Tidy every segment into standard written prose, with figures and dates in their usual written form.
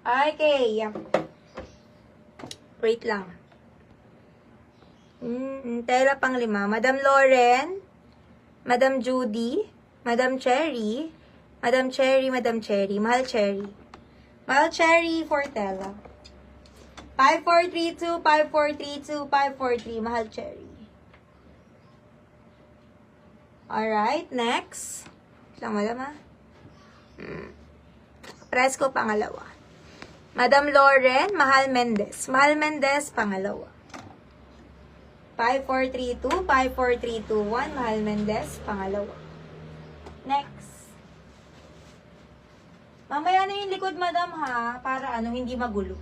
Okay. Wait lang. Tela pang 5. Madam Lauren, Madam Judy, Madam Cherry, Madam Cherry, Madam Cherry, Mahal Cherry. Mahal Cherry for tela. 5432, 5432, 543, Mahal Cherry. Alright, next. Lang, madam ha. Press ko pangalawa. Madam Lauren, Mahal Mendez. Mahal Mendez, pangalawa. 5432, 54321, Mahal Mendez, pangalawa. Next. Mamaya na yung likod, madam, ha? Para hindi magulo.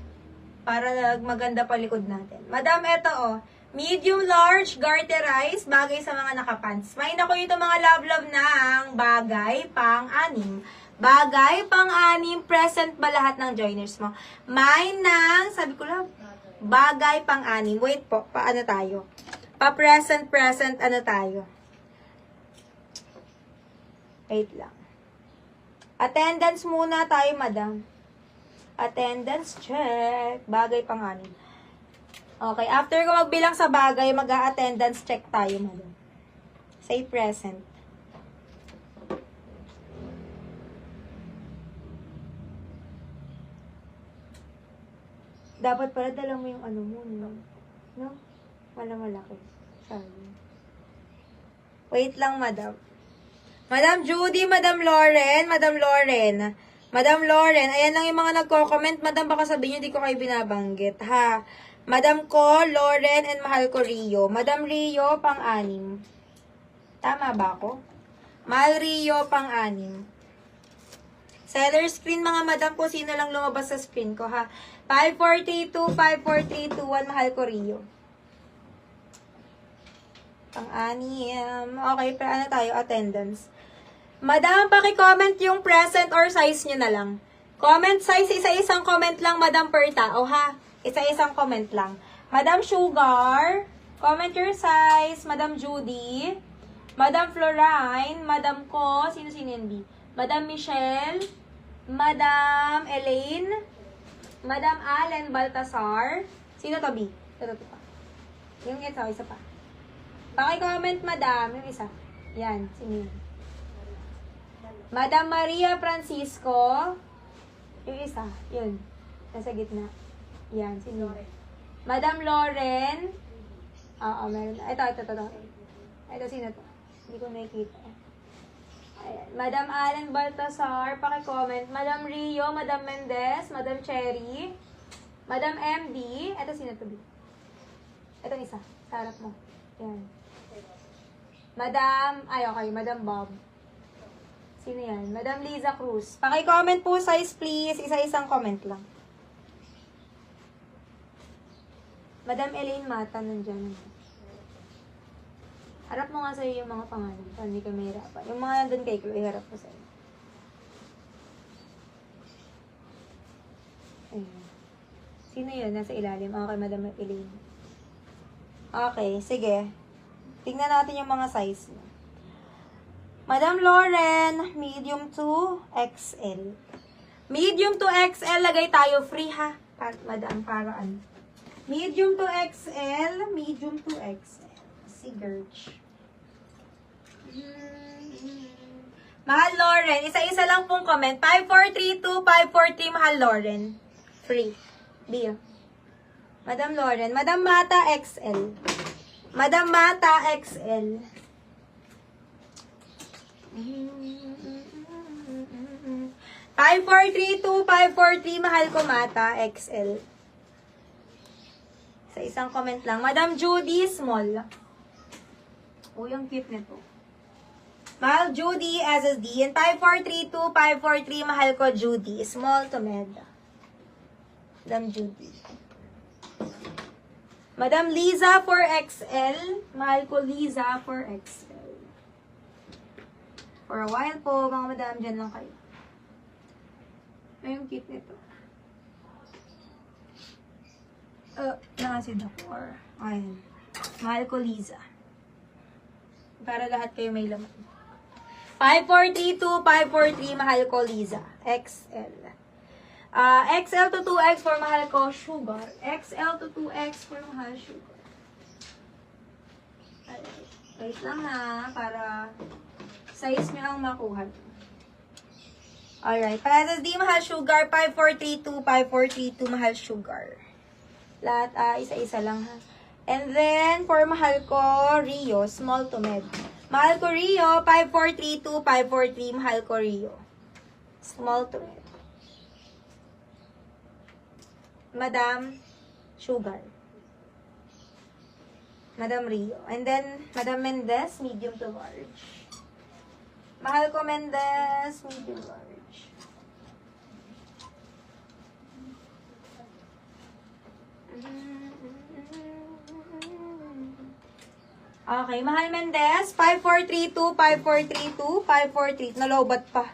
Para maganda pa likod natin. Madam, eto, medium, large, garterized, bagay sa mga nakapants. May na ko ito mga love-love ng bagay pang-anim. Bagay pang-anim, present ba lahat ng joiners mo? May nang, sabi ko lang, bagay pang-anim. Wait po, paano tayo? Pa-present, ano tayo? Wait lang. Attendance muna tayo, madam. Attendance check. Bagay pang-anim. Okay, after ko magbilang sa bagay, mag-attendance check tayo, madam. Say present. Dapat pala dala mo yung mo, no? No? Malaki. Sorry. Wait lang, madam. Madam Judy, Madam Lauren, Madam Lauren. Madam Lauren, ayan lang yung mga nagko-comment. Madam, baka sabihin nyo, di ko kayo binabanggit, ha? Madam ko, Lauren, and mahal ko, Rio. Madam Rio, pang-anim. Tama ba ako? Mahal Rio, pang-anim. Seller screen, mga madam, kung sino lang lumabas sa screen ko, ha? 5432, 54321, mahal ko, Rio. Pang-anim. Okay, pero ano tayo? Attendance. Madam, paki-comment yung present or size nyo na lang. Comment size, isa-isang comment lang, madam, per tao, ha? Isa-isang comment lang. Madam Sugar, comment your size. Madam Judy, Madam Florine, Madam ko, sino-sino yun, B? Madam Michelle, Madam Elaine, Madam Allen Baltasar, sino to, B? Ito pa. Yung isa pa. Paki-comment, madam, yung isa. Yan, sino yun? Madam Maria Francisco, yung isa, yun. Nasa gitna. Yan, sino? Madam Lauren, meron. Ito. Ito, sino to? Hindi ko nakikita. Ayan. Madam Allen Baltasar, paki-comment. Madam Rio, Madam Mendez, Madam Cherry, Madam MD, ito sino to? Ito isa, sa harap mo. Yan. Madam Bob. Sino yan? Madam Liza Cruz. Paki-comment po size please. Isa-isang comment lang. Madam Elaine Mata, nandyan. Harap mo nga sa'yo yung mga pangalan. Para hindi ka mahirapan. Yung mga nandun kay Chloe, harap mo sa'yo. Ayun. Sino yun? Nasa ilalim. Okay, Madam Elaine. Okay, sige. Tingnan natin yung mga size niya. Madam Lauren, medium to XL. Medium to XL, lagay tayo free, ha? Madam, paraan. Medium to XL, medium to XL. Si Gerch. Mahal Lauren, isa-isa lang pong comment. 5432, 543, Mahal Lauren. Free. Bio. Madam Lauren. Madam Mata XL. Madam Mata XL. 5432, 543, Mahal ko Mata XL. Sa isang comment lang. Madam Judy, small. Uy, ang cute nito. Mahal Judy, SSD. And 5432, 543, Mahal ko Judy. Small to med. Madam Judy. Madam Liza for XL. Mahal ko Liza for XL. For a while po, mga madam, dyan lang kayo. Ay, yung cute nito. Nakasid ako. Ayan. Mahal ko Liza. Para lahat kayo may laman. 5432, 543, mahal ko Liza. XL. XL to 2X for mahal ko Sugar. XL to 2X for mahal Sugar. Alright. Wait lang ha, para size nyo ang makuha. Alright. Para di mahal Sugar, 5432, 5432, mahal Sugar. Lahat, isa-isa lang ha. And then, for mahal ko, Rio, small to med. Mahal ko Rio, 5432, 543, mahal ko Rio. Small to med. Madam, Sugar. Madam Rio. And then, Madam Mendez, medium to large. Mahal ko Mendez, medium large. Okay, mahal Mendez, 5432, 5432, 543. Nalobat pa.